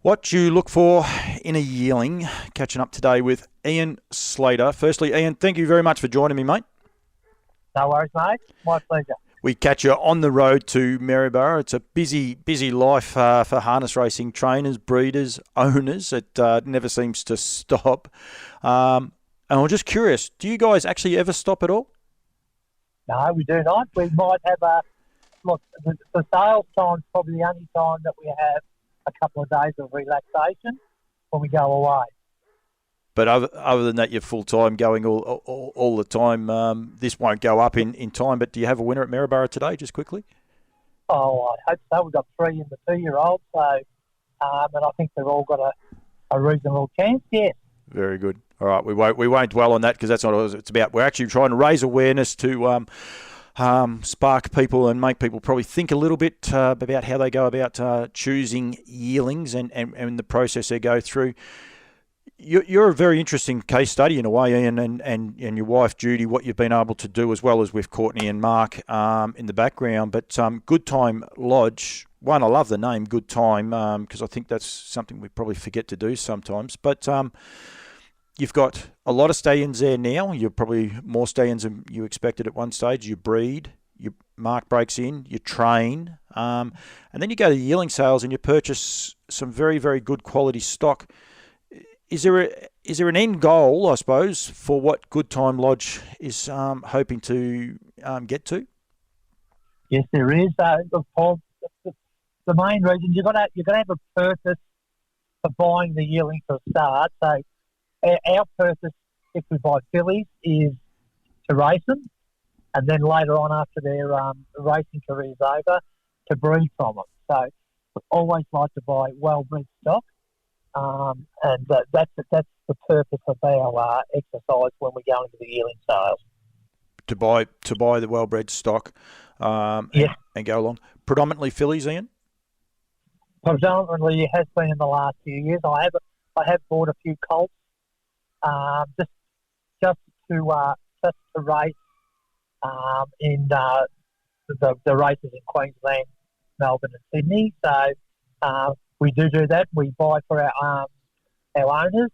What you look for in a yearling, catching up today with Ian Slater. Firstly, Ian, thank you very much for joining me, mate. No worries, mate. My pleasure. We catch you on the road to Maryborough. It's a busy life for harness racing trainers, breeders, owners. It never seems to stop. And I'm just curious, do you guys actually ever stop at all? No, we do not. We might have look, the sales time's probably the only time that we have a couple of days of relaxation when we go away. But other than that, you're full time going all the time. This won't go up in time. But do you have a winner at Maryborough today? Just quickly. Oh, I hope so. We've got 3 in the 2-year-old, so and I think they've all got a reasonable chance. Yes. Very good. All right, we won't dwell on that because that's not what it's about. We're actually trying to raise awareness to spark people and make people probably think a little bit about how they go about choosing yearlings and the process they go through. You're a very interesting case study in a way, Ian, and your wife Judy, what you've been able to do, as well as with Courtney and Mark in the background. But Good Time Lodge, one, I love the name Good Time because I think that's something we probably forget to do sometimes. But you've got a lot of stallions there now. You're probably more stallions than you expected at one stage. You breed, Mark breaks in, you train, and then you go to yearling sales and you purchase some very, very good quality stock. Is there an end goal, I suppose, for what Good Time Lodge is hoping to get to? Yes, there is. Look, Paul, the main reason you're gonna have a purpose for buying the yearling for a start. So our purpose, if we buy fillies, is to race them, and then later on after their racing career is over, to breed from them. So we always like to buy well-bred stock. And that's the purpose of our exercise when we go into the yearling sales. To buy the well-bred stock, Yeah. and go along. Predominantly fillies, Ian. Predominantly, it has been in the last few years. I have bought a few colts, just to race in the races in Queensland, Melbourne, and Sydney. So we do that. We buy for our owners,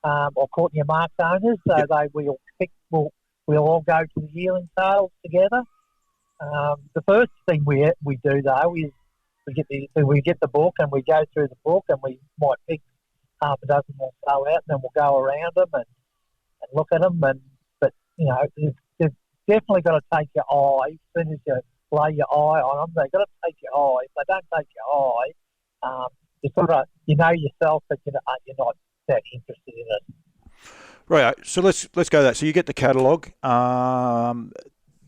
or Courtney and Mark's owners. So Yep. we'll all go to the yearling sales together. The first thing we do though is we get the book and we go through the book and we might pick half a dozen or so out, and then we'll go around them and look at them. But you've definitely got to take your eye as soon as you lay your eye on them. They've got to take your eye. If they don't take your eye, you know yourself that you're not that interested in it. Right. So let's go that. So you get the catalogue.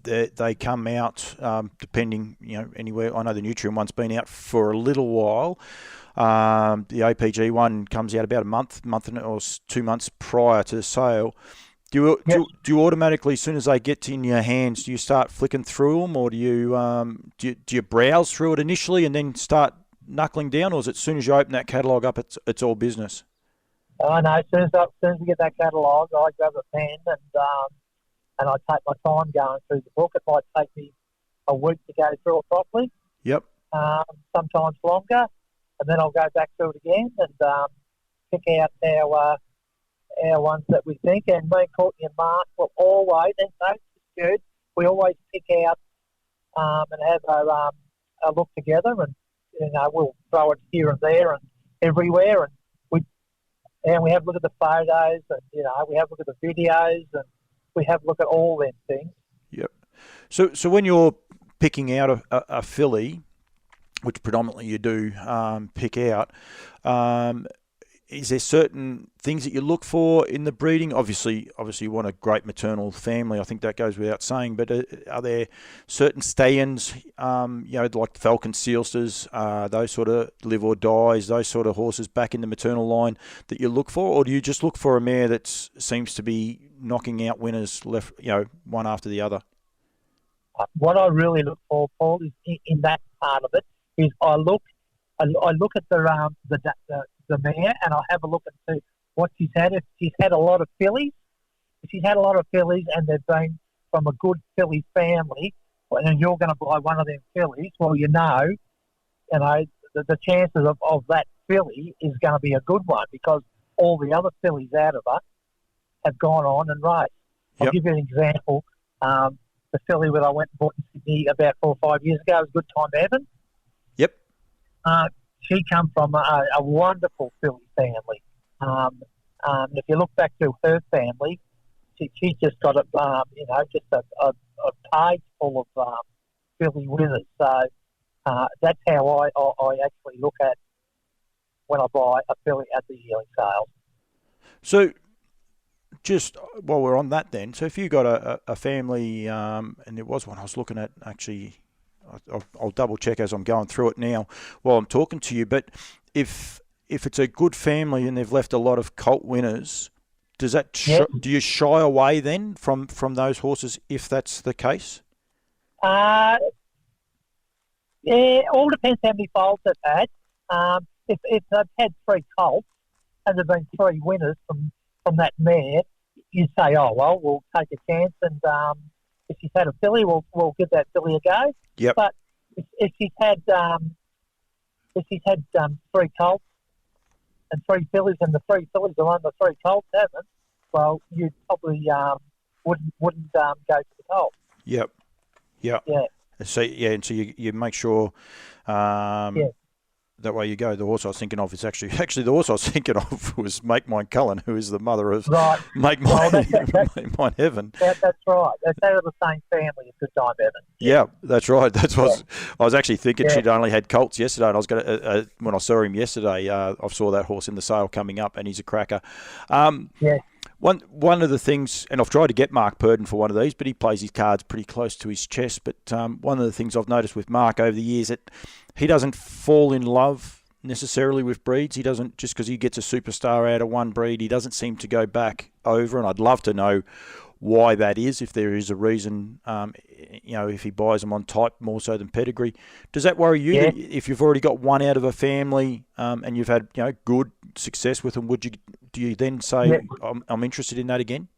They come out depending, anywhere. I know the Nutrien one's been out for a little while. The APG one comes out about a month or 2 months prior to the sale. Do you automatically, as soon as they get in your hands, do you start flicking through them, or do you browse through it initially and then start knuckling down, or is it as soon as you open that catalogue up, it's all business? I know. As soon as we get that catalogue, I grab a pen and I take my time going through the book. It might take me a week to go through it properly. Yep. Sometimes longer, and then I'll go back through it again and pick out our ones that we think. And me, Courtney and Mark will always, and so good, we always pick out and have a look together, and we'll throw it here and there and everywhere, and we have a look at the photos, and we have a look at the videos, and we have a look at all them things. Yep. So when you're picking out a filly, which predominantly you do pick out, is there certain things that you look for in the breeding? Obviously you want a great maternal family. I think that goes without saying. But are there certain stallions, like Falcon Sealsters, those sort of live or dies, those sort of horses back in the maternal line that you look for, or do you just look for a mare that seems to be knocking out winners left, one after the other? What I really look for, Paul, is in that part of it is I look at the mare, and I'll have a look and see what she's had. If she's had a lot of fillies, and they've been from a good filly family, and you're going to buy one of them fillies, well, the chances of that filly is going to be a good one because all the other fillies out of her have gone on and raced. I'll Yep. give you an example. The filly that I went and bought in Sydney about 4 or 5 years ago was Good Time Evan. Yep. She come from a wonderful filly family. If you look back to her family, she's just got just a page full of filly winners. So that's how I actually look at when I buy a filly at the yearling sales. So, just while we're on that then, so if you got a family, and there was one I was looking at actually, I'll double check as I'm going through it now while I'm talking to you, but if it's a good family and they've left a lot of colt winners, does that do you shy away then from those horses if that's the case? Yeah, it all depends how many foals they've had. If they've had 3 colts and there've been 3 winners from that mare, you say, oh well, we'll take a chance, and if she's had a filly, we'll give that filly a go. Yep. But if she's had 3 colts and 3 fillies, and the 3 fillies are on the 3 colts haven't, well, you probably wouldn't go to the colt. Yep. Yep. Yeah. So and so you make sure. That way you go. The horse I was thinking of is actually the horse I was thinking of was Make Mine Cullen, who is the mother of Make Mine Make Mine Heaven. That's right. That's out of the same family as Good Time Evan. Yeah, that's right. That's what I was actually thinking. She'd only had colts yesterday, and I was going to when I saw him yesterday, I saw that horse in the sale coming up, and he's a cracker. One of the things, and I've tried to get Mark Purdon for one of these, but he plays his cards pretty close to his chest. But one of the things I've noticed with Mark over the years that he doesn't fall in love necessarily with breeds. He doesn't, just because he gets a superstar out of one breed, he doesn't seem to go back over. And I'd love to know why that is, if there is a reason, if he buys them on type more so than pedigree. Does that worry you? Yeah. That if you've already got one out of a family and you've had good success with them, do you then say I'm interested in that again?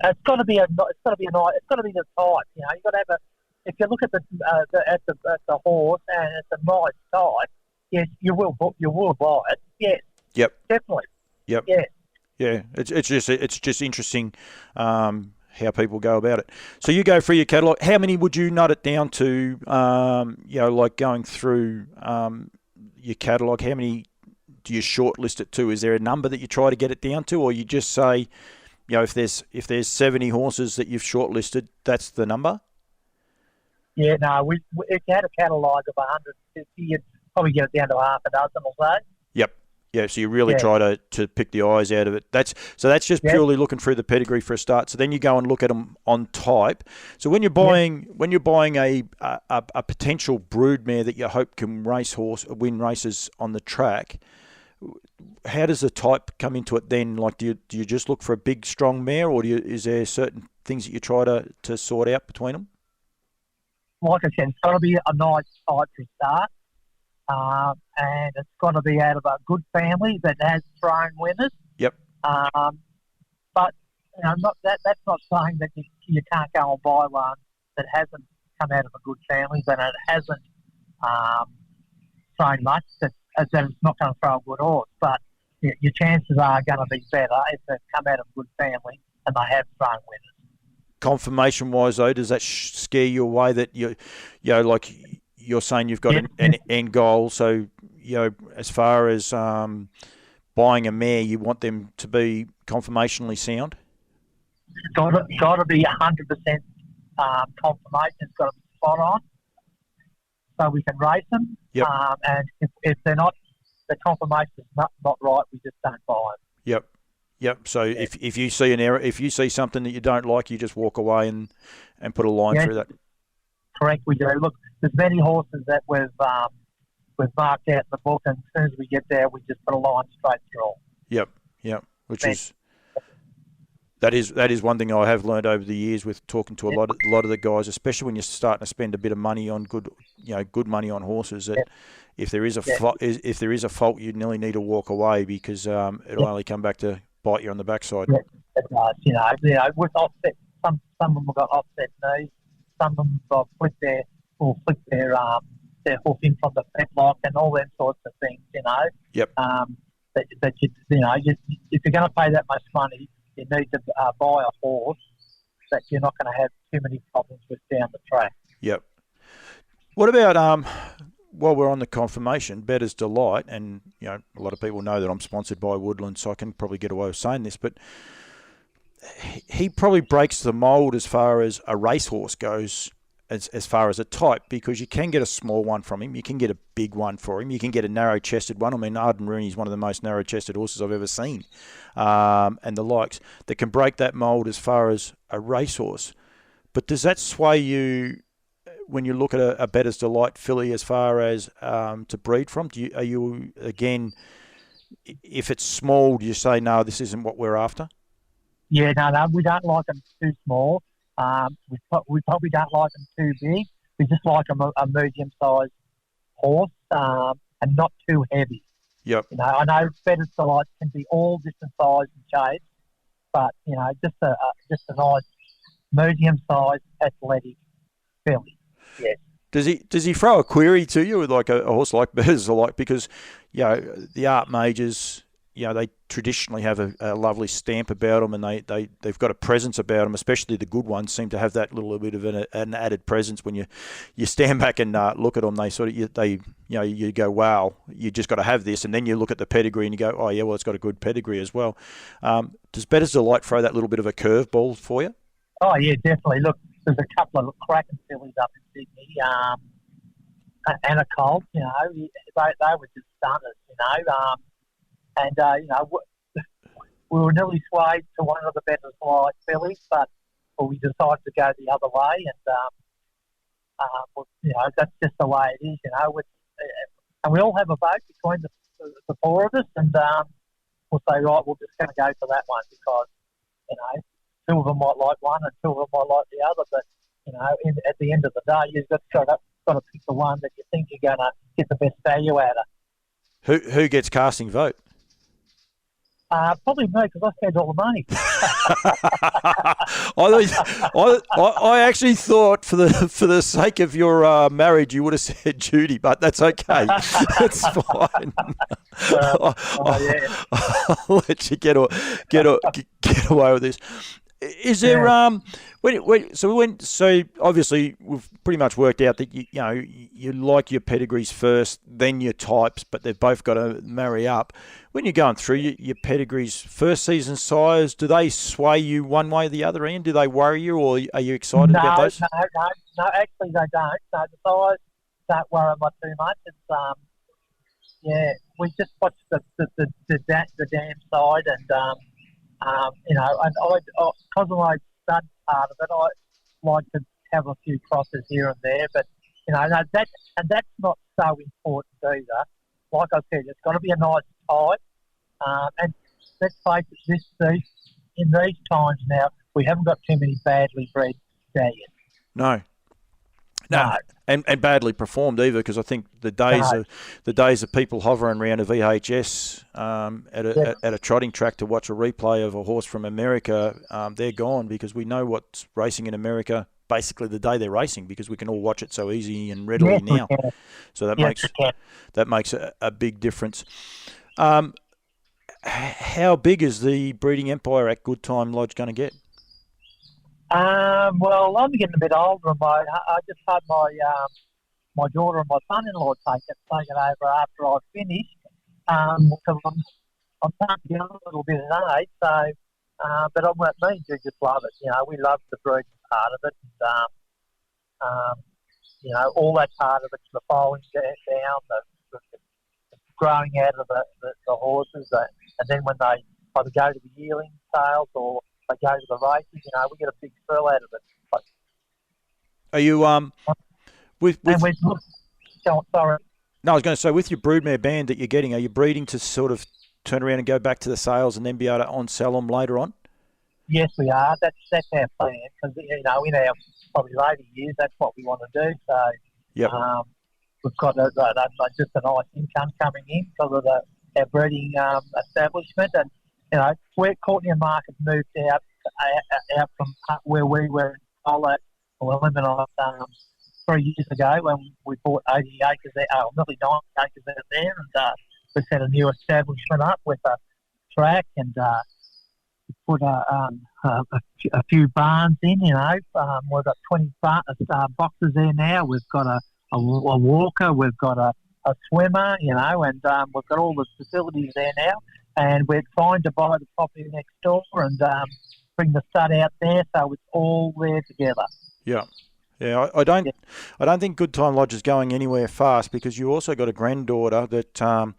It's got to be the type. You've got to have if you look at the horse and it's a nice type, yes, you will buy it. Yes. Yep. Definitely. Yep. Yeah. Yeah. It's just interesting how people go about it. So you go through your catalogue. How many would you nut it down to? Like going through your catalogue. How many do you shortlist it to? Is there a number that you try to get it down to, or you just say, if there's 70 horses that you've shortlisted, that's the number? Yeah, no. If you had a catalogue of 150, you'd probably get it down to half a dozen or so. Yep. Yeah, so you really try to pick the eyes out of it. That's just purely looking through the pedigree for a start. So then you go and look at them on type. So when you're buying a potential broodmare that you hope can win races on the track, how does the type come into it then? Like, do you just look for a big, strong mare, or is there certain things that you try to sort out between them? Like I said, it's got to be a nice type to start. And it's got to be out of a good family that has thrown winners. Yep. But that's not saying that you can't go and buy one that hasn't come out of a good family, that it hasn't thrown much, that it's not going to throw a good horse. But your chances are going to be better if they've come out of a good family and they have thrown winners. Confirmation-wise, though, does that scare you away that like you're saying you've got an end goal? So, as far as buying a mare, you want them to be conformationally sound? Got to be 100% confirmation. It's got to be spot on, so we can race them. Yep. And if they're not, the confirmation's not right, we just don't buy them. Yep. Yep. So if you see an error, if you see something that you don't like, you just walk away and put a line through that. Correct, we do. Look, there's many horses that we've marked out in the book, and as soon as we get there, we just put a line straight through. Yep. Which is that is one thing I have learned over the years with talking to a lot of the guys, especially when you're starting to spend a bit of money on good money on horses. That if there is a fault, you nearly need to walk away because it'll only come back to bite you on the backside. Yeah, it does. With offset, some of them have got offset knees. Some of them will flick their hoof in from the fetlock and all them sorts of things. Yep. That if you're going to pay that much money, you need to buy a horse that you're not going to have too many problems with down the track. Yep. What about while we're on the confirmation, Bettor's Delight, and a lot of people know that I'm sponsored by Woodland, so I can probably get away with saying this, but he probably breaks the mould as far as a racehorse goes, as far as a type, because you can get a small one from him, you can get a big one for him, you can get a narrow-chested one. I mean, Arden Rooney is one of the most narrow-chested horses I've ever seen, and the likes that can break that mould as far as a racehorse. But does that sway you when you look at a Bettor's Delight filly as far as to breed from? Are you again, if it's small, do you say no, this isn't what we're after? Yeah, no, we don't like them too small. We probably don't like them too big. We just like them a medium-sized horse and not too heavy. Yep. I know Bettor's Delight can be all different sizes and shapes, but just a nice medium-sized athletic filly. Yes. Does he throw a query to you with like a horse like Bettor's Delight? Because the art majors, they traditionally have a lovely stamp about them, and they've got a presence about them. Especially the good ones seem to have that little bit of an added presence when you stand back and look at them. They sort of you go, wow, you just got to have this, and then you look at the pedigree and you go, oh yeah, well it's got a good pedigree as well. Does Bettor's Delight throw that little bit of a curveball for you? Oh yeah, definitely. Look, there's a couple of cracking fillies up in Sydney, and a colt. They were just stunners. We were nearly swayed to one of the Bettor's Delight fillies, but we decided to go the other way, and that's just the way it is. And we all have a vote between the four of us, and we'll say, right, we're just going to go for that one because two of them might like one and two of them might like the other, but at the end of the day, you've got to pick the one that you think you're going to get the best value out of. Who gets casting vote? Probably me, because I spend all the money. I actually thought for the sake of your marriage, you would have said Judy, but that's okay. That's fine. Yeah. I'll let you get away with this. Is there so obviously we've pretty much worked out that you like your pedigrees first, then your types, but they've both got to marry up. When you're going through your pedigrees, first season sires, do they sway you one way or the other, Ian? Do they worry you, or are you excited about those? No, actually they don't. No, the sires don't worry me too much. It's we just watch the damn side, and and because of my stud part of it, I like to have a few crosses here and there, but that's not so important either. Like I said, it's got to be a nice type, and let's face it, in these times now, we haven't got too many badly bred stallions. No. And badly performed either, because I think the days of people hovering around a VHS at a trotting track to watch a replay of a horse from America, they're gone, because we know what's racing in America basically the day they're racing, because we can all watch it so easy and readily now. So that makes a big difference. How big is the breeding empire at Good Time Lodge going to get? Well, I'm getting a bit older, and I just had my daughter and my son-in-law take it over after I finished, because I'm starting to get a little bit of age. So, but me and Ju just love it. We love the breeding part of it, and all that part of it, the foaling down, the growing out of the horses, and then when they either go to the yearling sales or they go to the races, we get a big thrill out of it. But, are you sorry. No, I was going to say, with your broodmare band that you're getting, are you breeding to sort of turn around and go back to the sales and then be able to on-sell them later on? Yes, we are. That's our plan, because in our probably later years, that's what we want to do. So yep. We've got just a nice income coming in because of our breeding establishment, and where Courtney and Mark have moved out from where we were in Colac or Limonite 3 years ago when we bought 80 acres there, nearly 90 acres out there, and we set a new establishment up with a track and put a few barns in. We've got 20 boxes there now. We've got a walker. We've got a swimmer. And we've got all the facilities there now. And we're trying to buy the property next door and bring the stud out there, so it's all there together. Yeah. Yeah, I don't think Good Time Lodge is going anywhere fast, because you also got a granddaughter that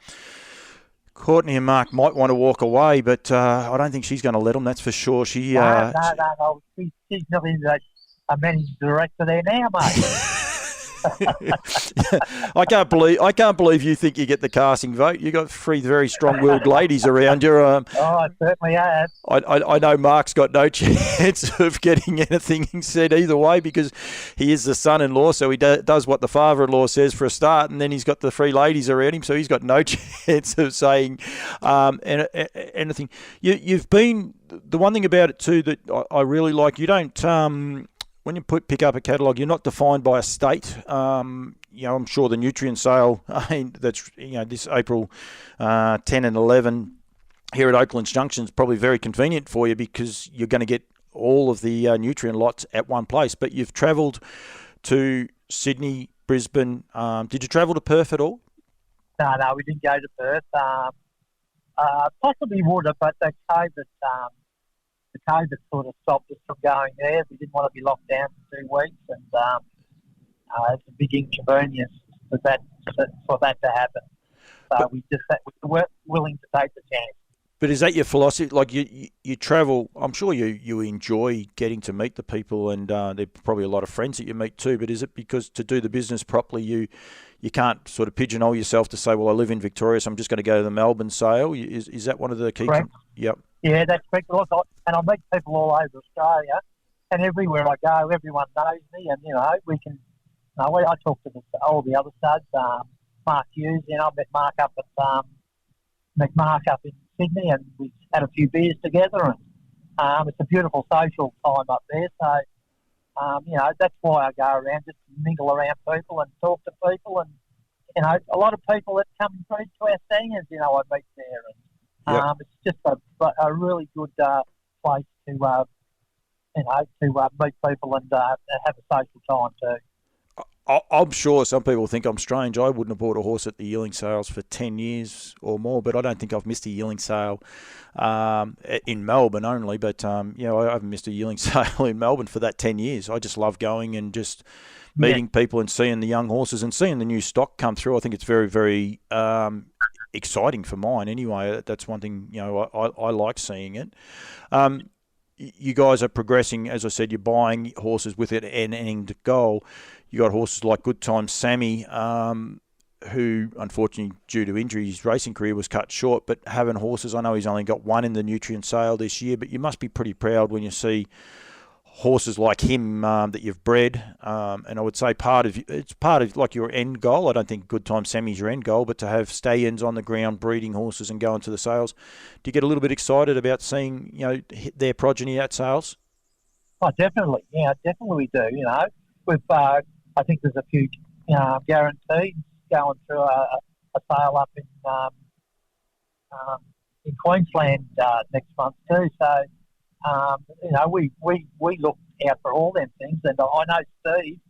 Courtney and Mark might want to walk away, but I don't think she's going to let them. That's for sure. No. She's not in a managing director there now, mate. I can't believe you think you get the casting vote. You got three very strong-willed ladies around you. I certainly have. I know Mark's got no chance of getting anything said either way, because he is the son-in-law, so he does what the father-in-law says for a start, and then he's got the three ladies around him, so he's got no chance of saying anything. You've been, the one thing about it too that I really like, you don't. When you pick up a catalogue, you're not defined by a state. I'm sure the nutrient sale that's this April 10 and 11 here at Oaklands Junction is probably very convenient for you, because you're going to get all of the nutrient lots at one place. But you've travelled to Sydney, Brisbane. Did you travel to Perth at all? No, we didn't go to Perth. Possibly would have, but the COVID sort of stopped us from going there. We didn't want to be locked down for 2 weeks, and it's a big inconvenience for that to happen. So we weren't willing to take the chance. But is that your philosophy? Like you travel, I'm sure you enjoy getting to meet the people, and there are probably a lot of friends that you meet too. But is it because to do the business properly, you can't sort of pigeonhole yourself to say, well, I live in Victoria, so I'm just going to go to the Melbourne sale? Is that one of the key? Correct. Yep. Yeah, that's correct. And I meet people all over Australia, and everywhere I go, everyone knows me, and we can. I talk to all the other studs. Mark Hughes, I met Mark up in Sydney, and we had a few beers together, and it's a beautiful social time up there. So, that's why I go around, just mingle around people and talk to people, and a lot of people that come and preach to our singers, I meet there, and it's just a really good place to meet people and have a social time too. I'm sure some people think I'm strange. I wouldn't have bought a horse at the yearling sales for 10 years or more, but I don't think I've missed a yearling sale in Melbourne only. But, I haven't missed a yearling sale in Melbourne for that 10 years. I just love going and just meeting people and seeing the young horses and seeing the new stock come through. I think it's very, very exciting for mine anyway. That's one thing, I like seeing it. You guys are progressing. As I said, you're buying horses with an end goal. You got horses like Good Time Sammy, who unfortunately due to injury, his racing career was cut short, but having horses, I know he's only got one in the nutrient sale this year, but you must be pretty proud when you see horses like him that you've bred, and I would say it's part of like your end goal. I don't think Good Time Sammy's your end goal, but to have stallions on the ground breeding horses and going to the sales, do you get a little bit excited about seeing their progeny at sales? Oh, definitely, definitely we do. We've I think there's a few guarantees going through a sale up in Queensland next month too. So. We look out for all them things, and I know Steve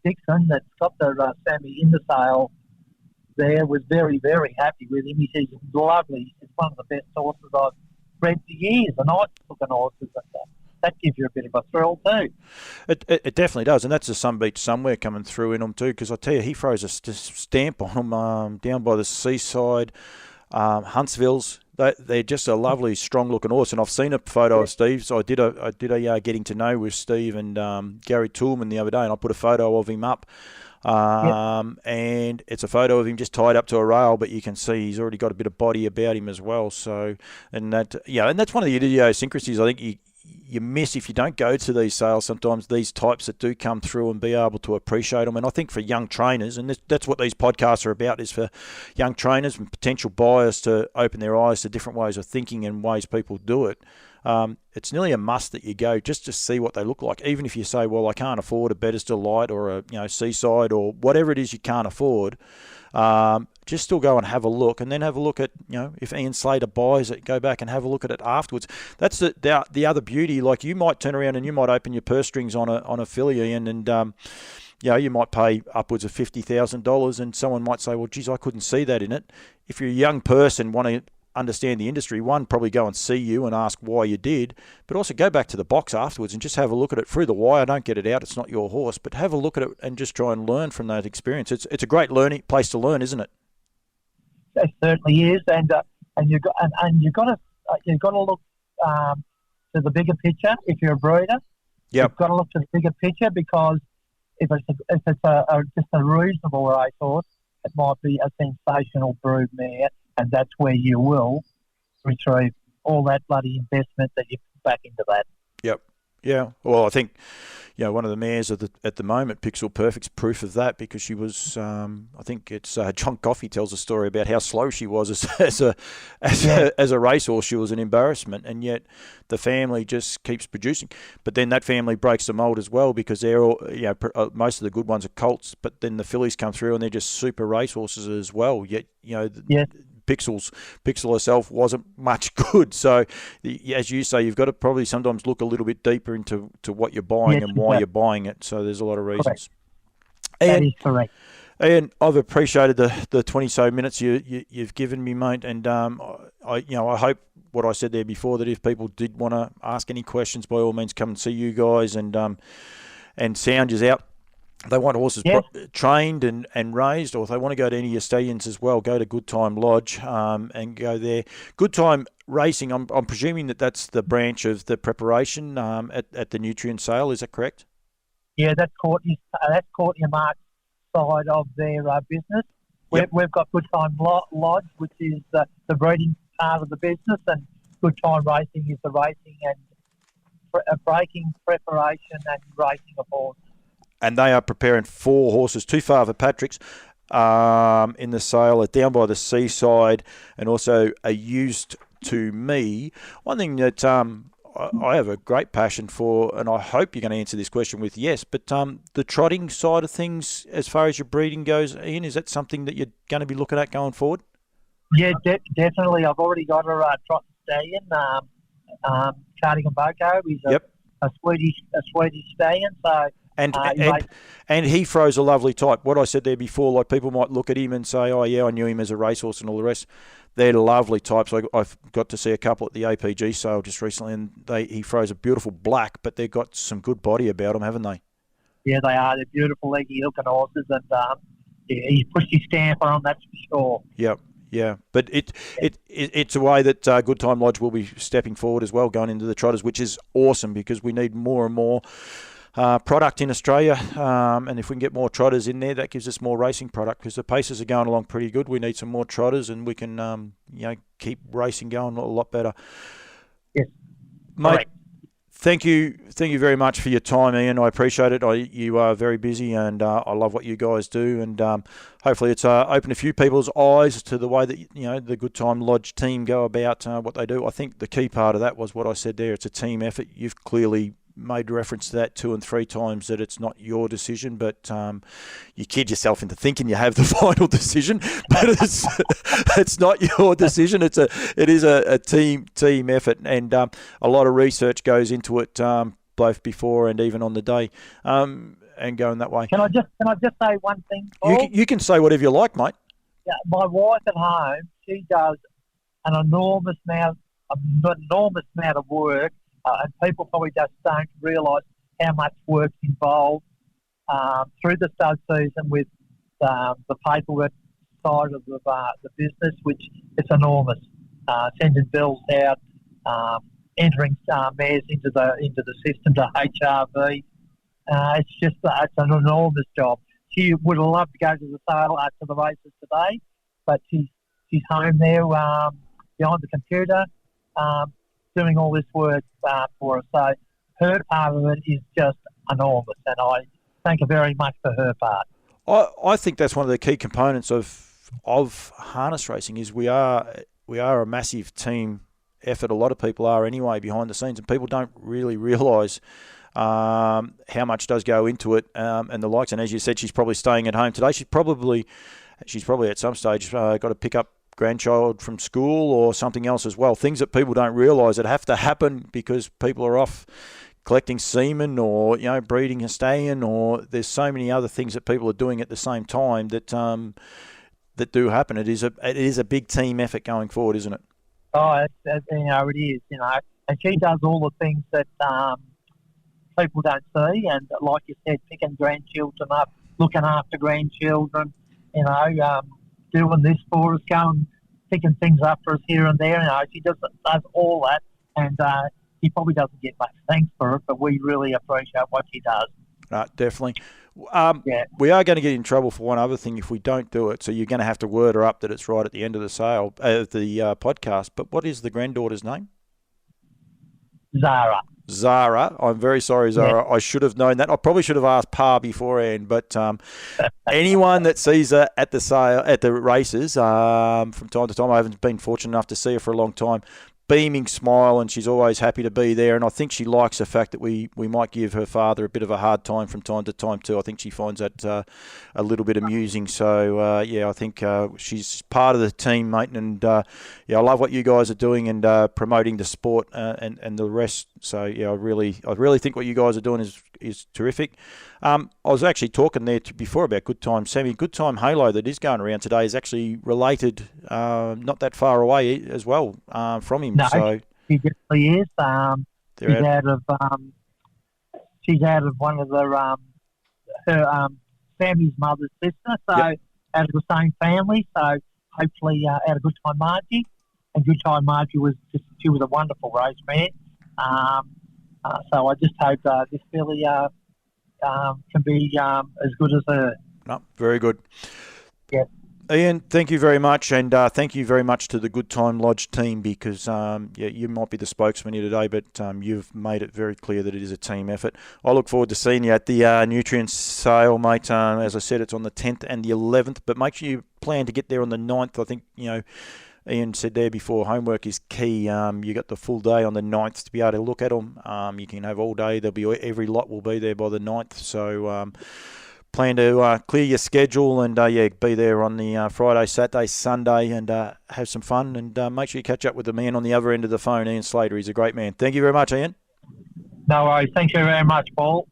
Dixon, that's got the Sammy in the sale there, was very, very happy with him. He says he's lovely. He's one of the best horses I've bred for years, and nice looking horses. That gives you a bit of a thrill too. It definitely does, and that's a Sun Beach Somewhere coming through in them too, because I tell you, he throws a stamp on them down by the seaside, Huntsville's. They're just a lovely, strong-looking horse, and I've seen a photo of Steve. So I did a getting to know with Steve and Gary Toolman the other day, and I put a photo of him up, and it's a photo of him just tied up to a rail, but you can see he's already got a bit of body about him as well. So, and that's one of the idiosyncrasies I think you miss if you don't go to these sales sometimes, these types that do come through and be able to appreciate them. And I think for young trainers, and that's what these podcasts are about, is for young trainers and potential buyers to open their eyes to different ways of thinking and ways people do it. it's nearly a must that you go just to see what they look like. Even if you say, well, I can't afford a Bettor's Delight or a Seaside or whatever it is you can't afford, just still go and have a look, and then have a look at, if Ian Slater buys it, go back and have a look at it afterwards. That's the other beauty. Like, you might turn around and you might open your purse strings on a filly, Ian, and you might pay upwards of $50,000, and someone might say, well, geez, I couldn't see that in it. If you're a young person, want to understand the industry, one, probably go and see you and ask why you did, but also go back to the box afterwards and just have a look at it through the wire. Don't get it out, it's not your horse, but have a look at it and just try and learn from that experience. It's a great learning place to learn, isn't it? It certainly is, and you've got to look to the bigger picture if you're a breeder. Yep. You've got to look to the bigger picture, because if it's just a reasonable racehorse, it might be a sensational brood mare, and that's where you will retrieve all that bloody investment that you put back into that. Yep. Yeah. Well, I think, one of the mares at the moment, Pixel Perfect's proof of that, because she was, I think it's John Coffey tells a story about how slow she was as a racehorse. She was an embarrassment, and yet the family just keeps producing. But then that family breaks the mould as well, because they're all, most of the good ones are colts, but then the fillies come through and they're just super racehorses as well. Yet, Pixel herself wasn't much good. So, as you say, you've got to probably sometimes look a little bit deeper into what you're buying and why you're buying it. So there's a lot of reasons. That is correct. Ian, I've appreciated the 20 minutes you've given me, mate, and I hope what I said there before, that if people did want to ask any questions, by all means come and see you guys and sound you out. They want horses trained and raised, or if they want to go to any of your stallions as well, go to Good Time Lodge and go there. Good Time Racing, I'm presuming that's the branch of the preparation at the Nutrient sale. Is that correct? Yeah, that's Courtney Mark's side of their business. Yep. We've got Good Time Lodge, which is the breeding part of the business, and Good Time Racing is the racing and breaking, preparation and racing of horses. And they are preparing 4 horses, 2 Father Patricks in the sale, down by the Seaside, and also a Used to Me. One thing that I have a great passion for, and I hope you're going to answer this question with yes, but the trotting side of things, as far as your breeding goes, Ian, is that something that you're going to be looking at going forward? Yeah, definitely. I've already got a trot stallion, Cardigan Boko. He's a Swedish stallion, so... And he throws a lovely type. What I said there before, like, people might look at him and say, oh, yeah, I knew him as a racehorse and all the rest. They're lovely types. I've got to see a couple at the APG sale just recently, and he throws a beautiful black, but they've got some good body about them, haven't they? Yeah, they are. They're beautiful, leggy looking horses, and he's pushed his stamp on, that's for sure. Yep. Yeah, but it's a way that Good Time Lodge will be stepping forward as well, going into the trotters, which is awesome, because we need more and more product in Australia, and if we can get more trotters in there, that gives us more racing product, because the paces are going along pretty good. We need some more trotters, and we can keep racing going a lot better. Yes, mate. Correct. Thank you very much for your time, Ian. I appreciate it. You are very busy, and I love what you guys do, and hopefully it's opened a few people's eyes to the way that the Good Time Lodge team go about what they do. I think the key part of that was what I said there. It's a team effort. You've clearly made reference to that 2 and 3 times, that it's not your decision, but you kid yourself into thinking you have the final decision, but it's not your decision. It is a team effort, and a lot of research goes into it, both before and even on the day, and going that way. Can I just say one thing, Paul? You can say whatever you like, mate. Yeah, my wife at home, she does an enormous amount of work. And people probably just don't realise how much work's involved through the stud season with the paperwork side of the business, which is enormous. Sending bills out, entering mares into the system to HRV. It's an enormous job. She would have loved to go to the sale to the races today, but she's home there behind the computer. Doing all this work for us. So her part of it is just enormous, and I thank her very much for her part. I think that's one of the key components of harness racing, is we are a massive team effort a lot of people are anyway behind the scenes, and people don't really realise how much does go into it, and the likes. And as you said, she's probably staying at home today. She's probably at some stage got to pick up grandchild from school or something else as well. Things that people don't realise that have to happen because people are off collecting semen or breeding a stallion, or there's so many other things that people are doing at the same time that that do happen. It is a big team effort going forward, isn't it? Oh, it is. And she does all the things that people don't see, and like you said, picking grandchildren up, looking after grandchildren, doing this for us, picking things up for us here and there. She does all that, and she probably doesn't get much thanks for it, but we really appreciate what she does. Definitely. We are going to get in trouble for one other thing if we don't do it, so you're going to have to word her up that it's right at the end of the podcast. But what is the granddaughter's name? Zara. I'm very sorry, Zara. Yeah. I should have known that. I probably should have asked Pa beforehand. But anyone that sees her at the races from time to time, I haven't been fortunate enough to see her for a long time. Beaming smile, and she's always happy to be there. And I think she likes the fact that we might give her father a bit of a hard time from time to time too. I think she finds that a little bit amusing. So I think she's part of the team, mate. And I love what you guys are doing and promoting the sport and the rest. So I really think what you guys are doing is terrific. I was actually talking there before about Good Time Sammy. Good Time Halo that is going around today is actually related, not that far away as well from him. No, so he definitely is. She's out of one of her Sammy's mother's sister, so yep. Out of the same family. So hopefully out of Good Time Margie, and Good Time Margie was a wonderful race mare. So I just hope this filly can be as good as her. No, very good. Yeah. Ian, thank you very much, and thank you very much to the Good Time Lodge team because, you might be the spokesman here today, but you've made it very clear that it is a team effort. I look forward to seeing you at the nutrient sale, mate. As I said, it's on the 10th and the 11th, but make sure you plan to get there on the 9th. I think, Ian said there before, homework is key. You got the full day on the 9th to be able to look at them. You can have all day. Every lot will be there by the 9th, so... plan to clear your schedule and be there on the Friday, Saturday, Sunday and have some fun and make sure you catch up with the man on the other end of the phone, Ian Slater. He's a great man. Thank you very much, Ian. No worries. Thank you very much, Paul.